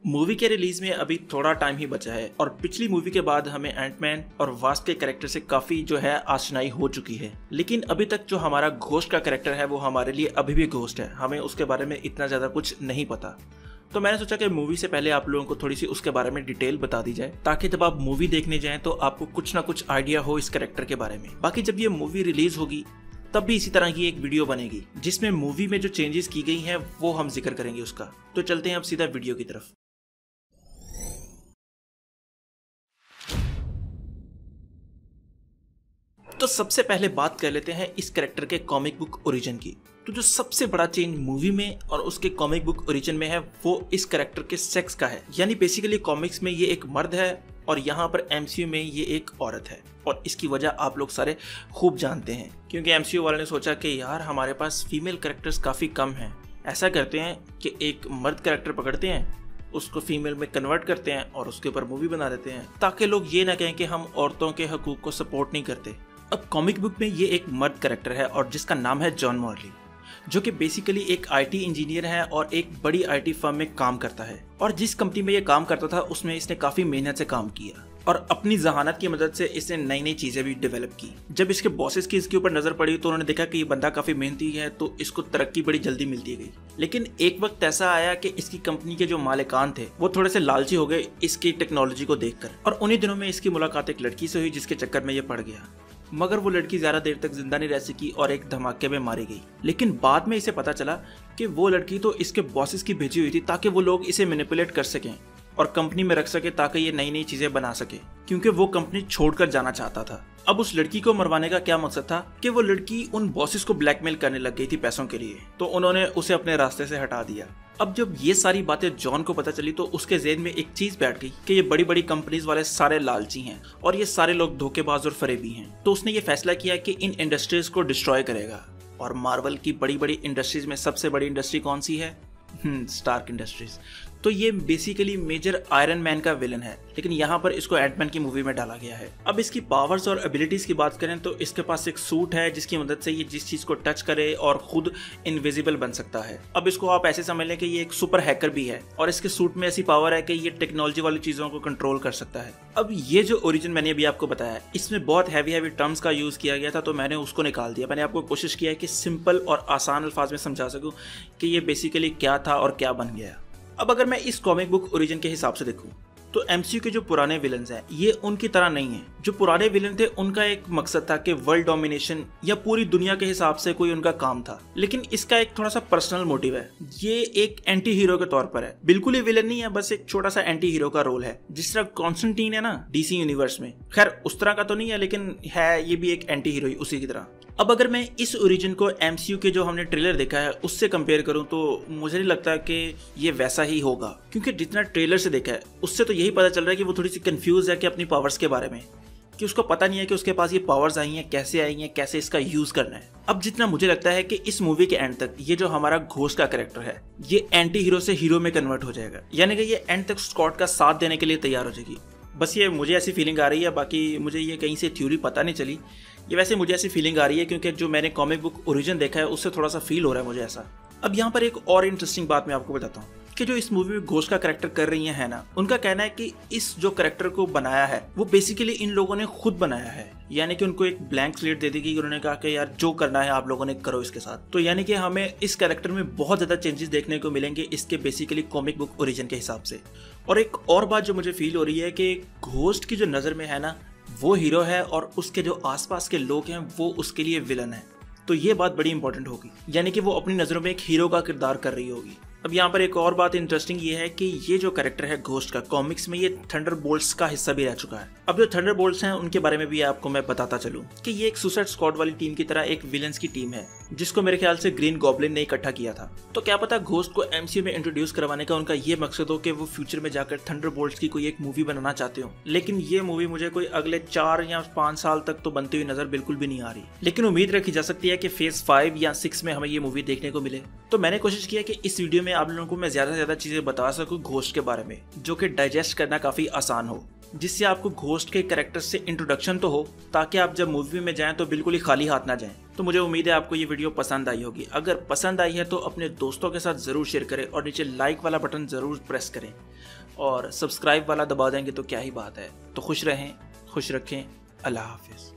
Movie के release में अभी थोड़ा टाइम ही बचा है और पिछली मूवी के बाद हमें एंटमैन और वास्प के कैरेक्टर से काफी जो है आशनाई हो चुकी है, लेकिन अभी तक जो हमारा घोस्ट का कैरेक्टर है वो हमारे लिए अभी भी घोस्ट है। हमें उसके बारे में इतना ज्यादा कुछ नहीं पता। तो मैंने सोचा कि मूवी से पहले आप लोगों को थोड़ी सी उसके बारे में डिटेल बता दी जाए, ताकि जब आप मूवी देखने जाएं तो आपको कुछ ना कुछ आइडिया हो इस कैरेक्टर के बारे में। बाकी जब ये मूवी रिलीज होगी तब भी इसी तरह की एक वीडियो बनेगी जिसमें मूवी में जो चेंजेस की गई हैं वो हम जिक्र करेंगे उसका। तो चलते हैं अब सीधा वीडियो की तरफ। तो सबसे पहले बात कर लेते हैं इस कैरेक्टर के कॉमिक बुक ओरिजिन की। तो जो सबसे बड़ा चेंज मूवी में और उसके कॉमिक बुक ओरिजिन में है वो इस कैरेक्टर के सेक्स का है। यानी बेसिकली कॉमिक्स में ये एक मर्द है और यहाँ पर एमसीयू में ये एक औरत है, और इसकी वजह आप लोग सारे खूब जानते हैं, क्योंकि एमसीयू वाले ने सोचा कि यार हमारे पास फीमेल कैरेक्टर्स काफ़ी कम हैं। ऐसा करते हैं कि एक मर्द कैरेक्टर पकड़ते हैं, उसको फीमेल में कन्वर्ट करते हैं और उसके ऊपर मूवी बना देते हैं, ताकि लोग ये ना कहें कि हम औरतों के हकूक़ को सपोर्ट नहीं करते। अब कॉमिक बुक में ये एक मर्द कैरेक्टर है और जिसका नाम है जॉन मॉर्ली, जो कि बेसिकली एक आईटी इंजीनियर है और एक बड़ी आईटी फर्म में काम करता है। और जिस कंपनी में ये काम करता था उसमें इसने काफ़ी मेहनत से काम किया और अपनी जहानत की मदद से इसने नई नई चीज़ें भी डेवलप की। जब इसके बॉसेस की इसके ऊपर नज़र पड़ी तो उन्होंने देखा कि ये बंदा काफ़ी मेहनती है, तो इसको तरक्की बड़ी जल्दी मिलती गई। लेकिन एक वक्त ऐसा आया कि इसकी कंपनी के जो मालिकान थे वो थोड़े से लालची हो गए इसकी टेक्नोलॉजी को देखकर, और उन्हीं दिनों में इसकी मुलाकात एक लड़की से हुई जिसके चक्कर में ये पड़ गया। मगर वो लड़की ज़्यादा देर तक जिंदा नहीं रह सकी और एक धमाके में मारी गई। लेकिन बाद में इसे पता चला कि वो लड़की तो इसके बॉसेस की भेजी हुई थी ताकि वो लोग इसे मैनिपुलेट कर सकें और कंपनी में रख सके, ताकि ये नई नई चीज़ें बना सके, क्योंकि वो कंपनी छोड़कर जाना चाहता था। अब उस लड़की को मरवाने का क्या मकसद था कि वो लड़की उन बॉसेस को ब्लैकमेल करने लग गई थी पैसों के लिए, तो उन्होंने उसे अपने रास्ते से हटा दिया। अब जब ये सारी बातें जॉन को पता चली तो उसके ज़हन में एक चीज़ बैठ गई कि ये बड़ी बड़ी कंपनीज वाले सारे लालची हैं और ये सारे लोग धोखेबाज और फरेबी हैं। तो उसने ये फैसला किया कि इन इंडस्ट्रीज को डिस्ट्रॉय करेगा। और मार्वल की बड़ी बड़ी इंडस्ट्रीज में सबसे बड़ी इंडस्ट्री कौन सी है? Stark Industries. तो ये बेसिकली मेजर आयरन मैन का विलन है, लेकिन यहाँ पर इसको एंटमैन की मूवी में डाला गया है। अब इसकी पावर्स और एबिलिटीज की बात करें तो इसके पास एक सूट है जिसकी मदद से ये जिस चीज को टच करे और खुद इनविजिबल बन सकता है। अब इसको आप ऐसे समझ लें कि ये एक सुपर हैकर भी है और इसके सूट में ऐसी पावर है कि ये टेक्नोलॉजी वाली चीजों को कंट्रोल कर सकता है। अब ये जो ओरिजिन मैंने अभी आपको बताया इसमें बहुत हैवी टर्म्स का यूज किया गया था, तो मैंने उसको निकाल दिया। मैंने आपको कोशिश किया है कि सिंपल और आसान अल्फाज में समझा सकूं कि ये बेसिकली क्या था और क्या बन गया। अब अगर मैं इस कॉमिक बुक ओरिजिन के हिसाब से देखूं तो एमसीयू के जो पुराने विलन्स हैं ये उनकी तरह नहीं है। जो पुराने विलन थे उनका एक मकसद था कि वर्ल्ड डोमिनेशन या पूरी दुनिया के हिसाब से कोई उनका काम था, लेकिन इसका एक थोड़ा सा पर्सनल मोटिव है। ये एक एंटी हीरो के तौर पर है, बिल्कुल ही विलन नहीं है, बस एक छोटा सा एंटी हीरो का रोल है। जिस तरह कॉन्स्टेंटीन है ना डीसी यूनिवर्स में, खैर उस तरह का तो नहीं है लेकिन है, ये भी एक एंटी हीरो ही उसी की तरह। अब अगर मैं इस ओरिजिन को एमसीयू के जो हमने ट्रेलर देखा है उससे कंपेयर करूं तो मुझे नहीं लगता कि ये वैसा ही होगा, क्योंकि जितना ट्रेलर से देखा है उससे तो यही पता चल रहा है कि वो थोड़ी सी कंफ्यूज है कि अपनी पावर्स के बारे में, कि उसको पता नहीं है कि उसके पास ये पावर्स आई हैं, कैसे आई हैं, कैसे इसका यूज करना है। अब जितना मुझे लगता है कि इस मूवी के एंड तक ये जो हमारा घोस्ट का कैरेक्टर है ये एंटी हीरो से हीरो में कन्वर्ट हो जाएगा, यानी कि ये एंड तक स्कॉट का साथ देने के लिए तैयार हो जाएगी। बस ये मुझे ऐसी फीलिंग आ रही है, बाकी मुझे ये कहीं से थ्योरी पता नहीं चली, ये वैसे मुझे ऐसी फीलिंग आ रही है क्योंकि जो मैंने कॉमिक बुक ओरिजिन देखा है उससे थोड़ा सा फील हो रहा है मुझे ऐसा। अब यहाँ पर एक और इंटरेस्टिंग बात मैं आपको बताता हूँ कि जो इस मूवी में घोस्ट का कैरेक्टर कर रही है ना, उनका कहना है कि इस जो कैरेक्टर को बनाया है वो बेसिकली इन लोगों ने खुद बनाया है, यानी कि उनको एक ब्लैंक स्लेट दे दी गई। उन्होंने कहा कि यार जो करना है आप लोगों ने करो इसके साथ। तो यानी कि हमें इस कैरेक्टर में बहुत ज़्यादा चेंजेस देखने को मिलेंगे इसके बेसिकली कॉमिक बुक ओरिजिन के हिसाब से। और एक और बात जो मुझे फील हो रही है कि घोस्ट की जो नज़र में है ना वो हीरो है और उसके जो आसपास के लोग हैं वो उसके लिए विलन है। तो ये बात बड़ी इंपॉर्टेंट होगी, यानी कि वो अपनी नज़रों में एक हीरो का किरदार कर रही होगी। अब यहाँ पर एक और बात इंटरेस्टिंग ये है कि ये जो कैरेक्टर है घोस्ट का कॉमिक्स में ये थंडरबोल्ट्स का हिस्सा भी रह चुका है। अब जो थंडरबोल्ट्स हैं उनके बारे में भी आपको मैं बताता चलूं कि ये एक सुसाइड स्क्वाड वाली टीम की तरह एक विलन्स की टीम है जिसको मेरे ख्याल से ग्रीन गॉब्लिन ने इकट्ठा किया था। तो क्या पता घोस्ट को एमसीयू में इंट्रोड्यूस करवाने का उनका ये मकसद हो कि वो फ्यूचर में जाकर थंडरबोल्ट्स की कोई एक मूवी बनाना चाहते हो, लेकिन ये मूवी मुझे कोई अगले 4 या 5 साल तक तो बनती हुई नजर बिल्कुल भी नहीं आ रही। लेकिन उम्मीद रखी जा सकती है कि फेज 5 या 6 में हमें ये मूवी देखने को मिले। तो मैंने कोशिश किया कि इस वीडियो में आप लोगों को मैं ज्यादा से ज्यादा चीजें बता सकूं घोस्ट के बारे में जो कि डाइजेस्ट करना काफी आसान हो। जिससे आपको घोस्ट के कैरेक्टर से इंट्रोडक्शन तो हो, ताकि आप जब मूवी में जाएं तो बिल्कुल ही खाली हाथ ना जाएं। तो मुझे उम्मीद है आपको ये वीडियो पसंद आई होगी। अगर पसंद आई है तो अपने दोस्तों के साथ ज़रूर शेयर करें और नीचे लाइक वाला बटन ज़रूर प्रेस करें और सब्सक्राइब वाला दबा देंगे तो क्या ही बात है। तो खुश रहें, खुश रखें। अल्लाह हाफिज़।